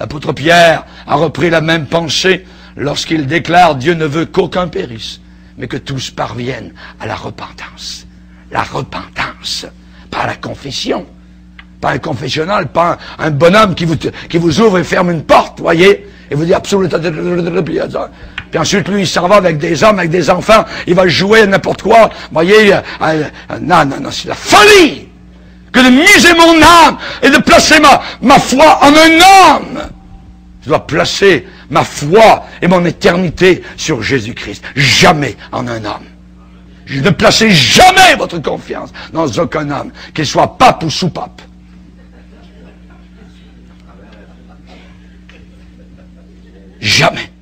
L'apôtre Pierre a repris la même pensée lorsqu'il déclare « Dieu ne veut qu'aucun périsse, mais que tous parviennent à la repentance. » La repentance, pas la confession, pas un confessionnal, pas un bonhomme qui vous ouvre et ferme une porte, voyez, et vous dit absolument, puis ensuite lui il s'en va avec des hommes, avec des enfants, il va jouer n'importe quoi, voyez, non, c'est la folie que de miser mon âme et de placer ma foi en un homme. Je dois placer ma foi et mon éternité sur Jésus-Christ, jamais en un homme. Ne placez jamais votre confiance dans aucun homme, qu'il soit pape ou sous-pape. Jamais.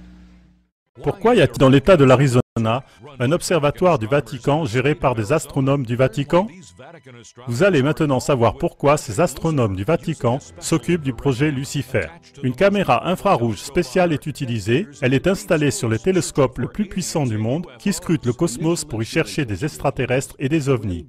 Pourquoi y a-t-il dans l'État de l'Arizona un observatoire du Vatican géré par des astronomes du Vatican? Vous allez maintenant savoir pourquoi ces astronomes du Vatican s'occupent du projet Lucifer. Une caméra infrarouge spéciale est utilisée. Elle est installée sur le télescope le plus puissant du monde qui scrute le cosmos pour y chercher des extraterrestres et des ovnis.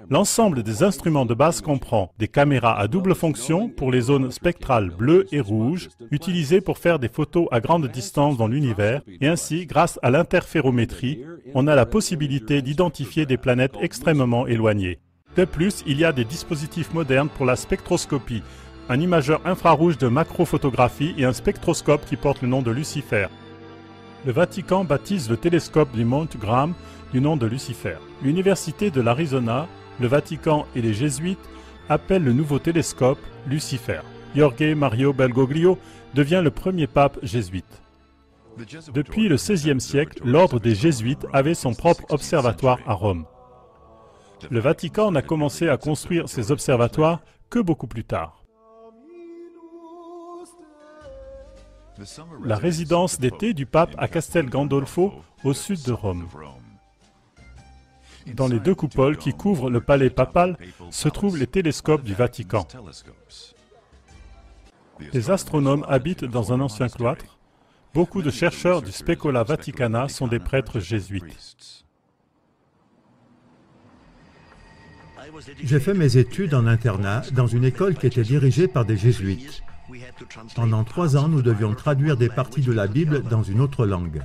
L'ensemble des instruments de base comprend des caméras à double fonction pour les zones spectrales bleues et rouges, utilisées pour faire des photos à grande distance dans l'univers, et ainsi, grâce à l'interférométrie, on a la possibilité d'identifier des planètes extrêmement éloignées. De plus, il y a des dispositifs modernes pour la spectroscopie, un imageur infrarouge de macrophotographie et un spectroscope qui porte le nom de Lucifer. Le Vatican baptise le télescope du Mont Graham du nom de Lucifer. L'Université de l'Arizona, le Vatican et les Jésuites appellent le nouveau télescope Lucifer. Jorge Mario Bergoglio devient le premier pape jésuite. Depuis le XVIe siècle, l'ordre des Jésuites avait son propre observatoire à Rome. Le Vatican n'a commencé à construire ses observatoires que beaucoup plus tard. La résidence d'été du pape à Castel Gandolfo, au sud de Rome. Dans les deux coupoles qui couvrent le palais papal se trouvent les télescopes du Vatican. Les astronomes habitent dans un ancien cloître. Beaucoup de chercheurs du Specola Vaticana sont des prêtres jésuites. J'ai fait mes études en internat dans une école qui était dirigée par des jésuites. Pendant 3 ans, nous devions traduire des parties de la Bible dans une autre langue.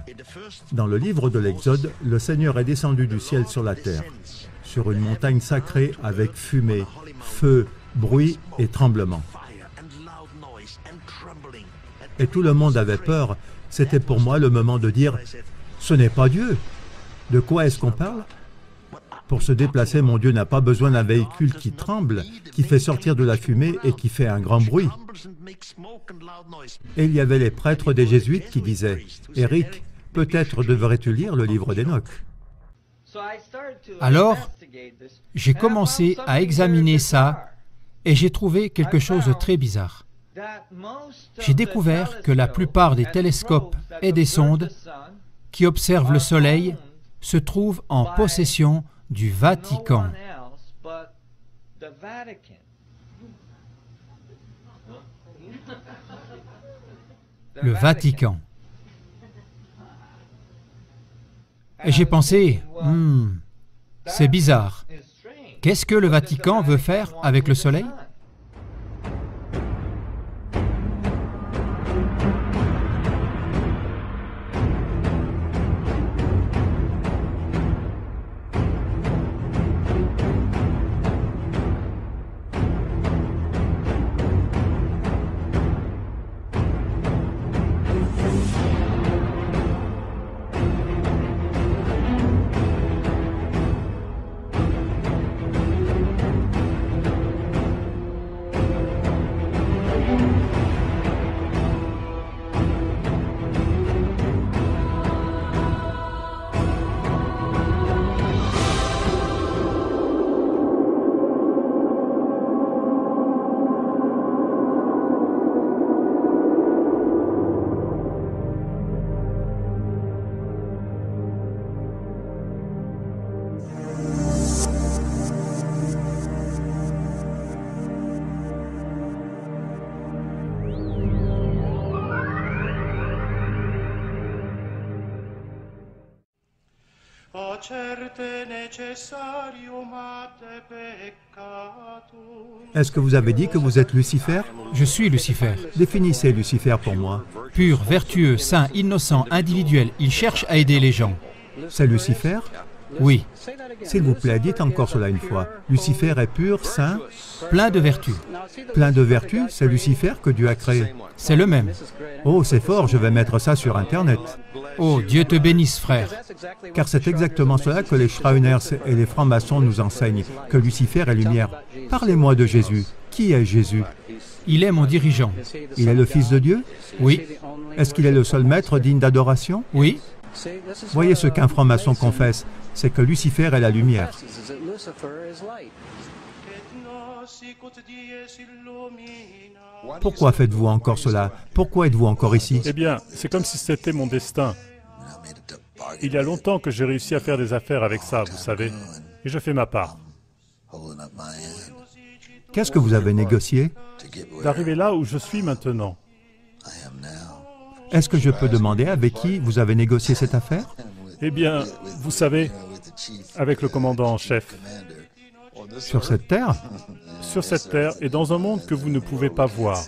Dans le livre de l'Exode, le Seigneur est descendu du ciel sur la terre, sur une montagne sacrée avec fumée, feu, bruit et tremblement. Et tout le monde avait peur. C'était pour moi le moment de dire « Ce n'est pas Dieu ! De quoi est-ce qu'on parle ?» Pour se déplacer, mon Dieu n'a pas besoin d'un véhicule qui tremble, qui fait sortir de la fumée et qui fait un grand bruit. Et il y avait les prêtres des Jésuites qui disaient « Eric, peut-être devrais-tu lire le livre d'Enoch ?» Alors, j'ai commencé à examiner ça et j'ai trouvé quelque chose de très bizarre. J'ai découvert que la plupart des télescopes et des sondes qui observent le Soleil se trouvent en possession du Vatican. Le Vatican. Et j'ai pensé, c'est bizarre. Qu'est-ce que le Vatican veut faire avec le Soleil ? certe Est-ce que vous avez dit que vous êtes Lucifer? Je suis Lucifer. Définissez Lucifer pour moi. Pur, vertueux, saint, innocent, individuel. Il cherche à aider les gens. C'est Lucifer? Oui, S'il vous plaît, dites encore cela une fois. Lucifer est pur, saint, plein de vertus. plein de vertus. C'est Lucifer que Dieu a créé. C'est le même. Oh, c'est fort, je vais mettre ça sur Internet. Oh, Dieu te bénisse, frère. Car c'est exactement cela que les Shriners et les francs-maçons nous enseignent, que Lucifer est lumière. Parlez-moi de Jésus. Qui est Jésus? Il est mon dirigeant. Il est le Fils de Dieu? Oui, Est-ce qu'il est le seul maître digne d'adoration? oui. Voyez ce qu'un franc-maçon confesse, c'est que Lucifer est la lumière. Pourquoi faites-vous encore cela? Pourquoi êtes-vous encore ici? Eh bien, c'est comme si c'était mon destin. Il y a longtemps que j'ai réussi à faire des affaires avec ça, vous savez, et je fais ma part. Qu'est-ce que vous avez négocié? D'arriver là où je suis maintenant. Est-ce que je peux demander avec qui vous avez négocié cette affaire? Eh bien, vous savez, avec le commandant en chef, Sur cette terre? sur cette terre et dans un monde que vous ne pouvez pas voir.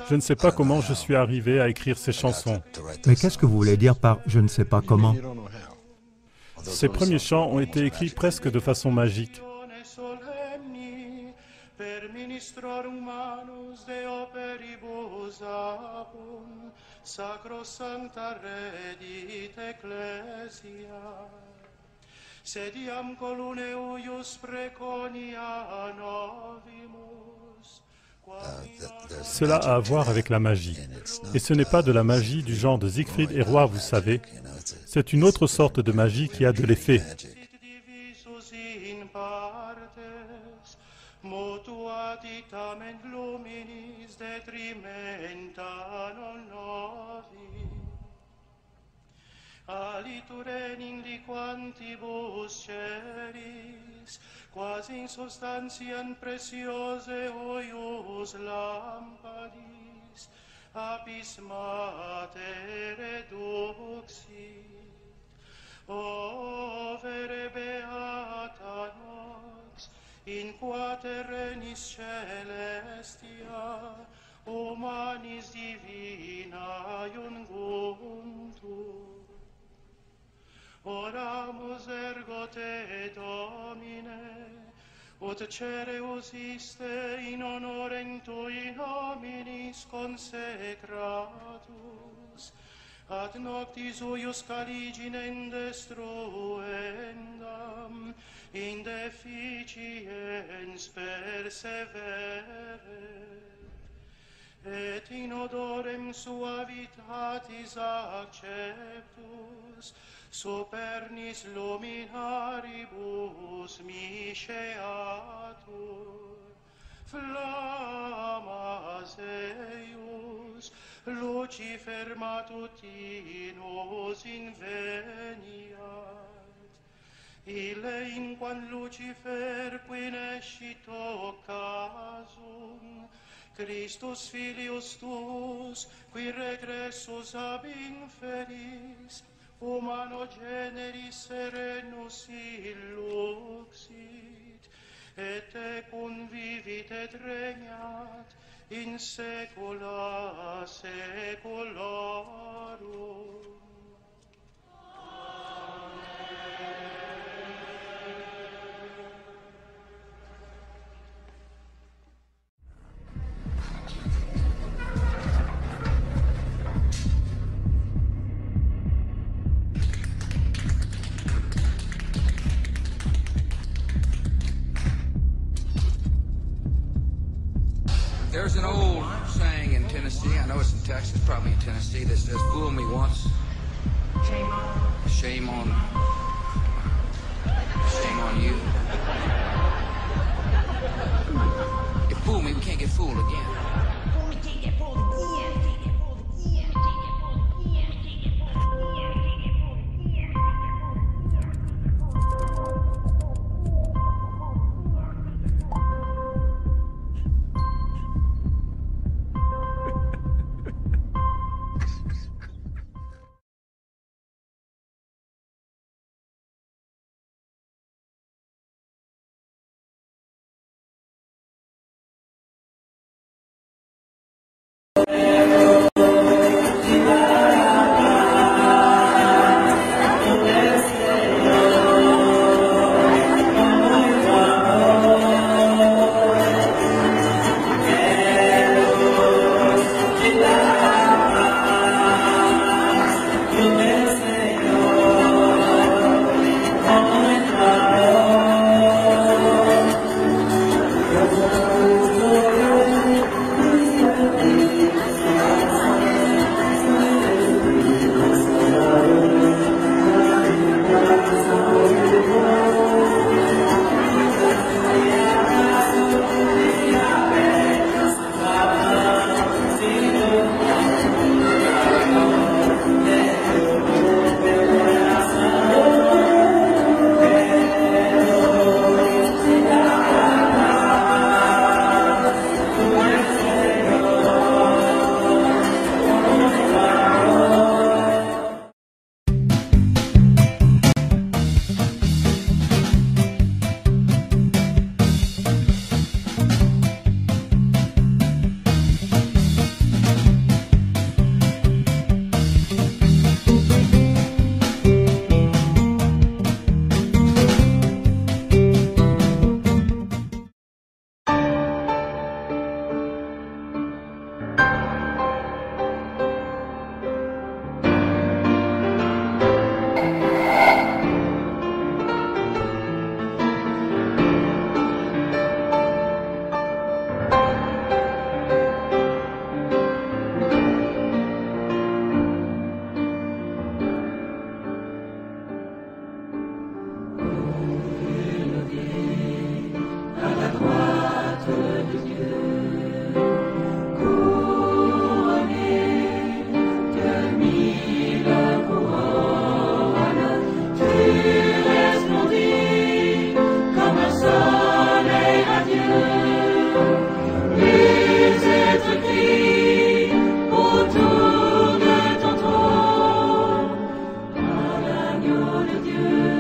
Je ne sais pas comment je suis arrivé à écrire ces chansons. Mais qu'est-ce que vous voulez dire par « je ne sais pas comment » ? Ces premiers chants ont été écrits presque de façon magique. Cela a à voir avec la magie. Et ce n'est pas de la magie du genre de Siegfried et Roy, vous savez. C'est une autre sorte de magie qui a de l'effet. Quasi in substantiam preciose hoius lampadis, apis mater reduxit. O vere beata nox, in qua terrenis celestia, humanis divina iunguntur. Oramus ergo te, Domine, ut cereus iste in honorem tui nominis consecratus, ad noctis uius caliginem destruendam, in deficiens persevere, et in odorem suavitatis acceptus, supernis luminaribus misceatur, flammas eius, Lucifer matutinus inveniat, ille inquam Lucifer qui nescit occasum, Christus filius tuus, qui regressus ab inferis, humano generis serenus illuxit, et tecum vivit et regnat in saecula saeculorum. There's an old saying in Tennessee, I know it's in Texas, probably in Tennessee, that says, fool me once. Shame on. Shame on. Shame on you. You fool me, we can't get fooled again. Dieu.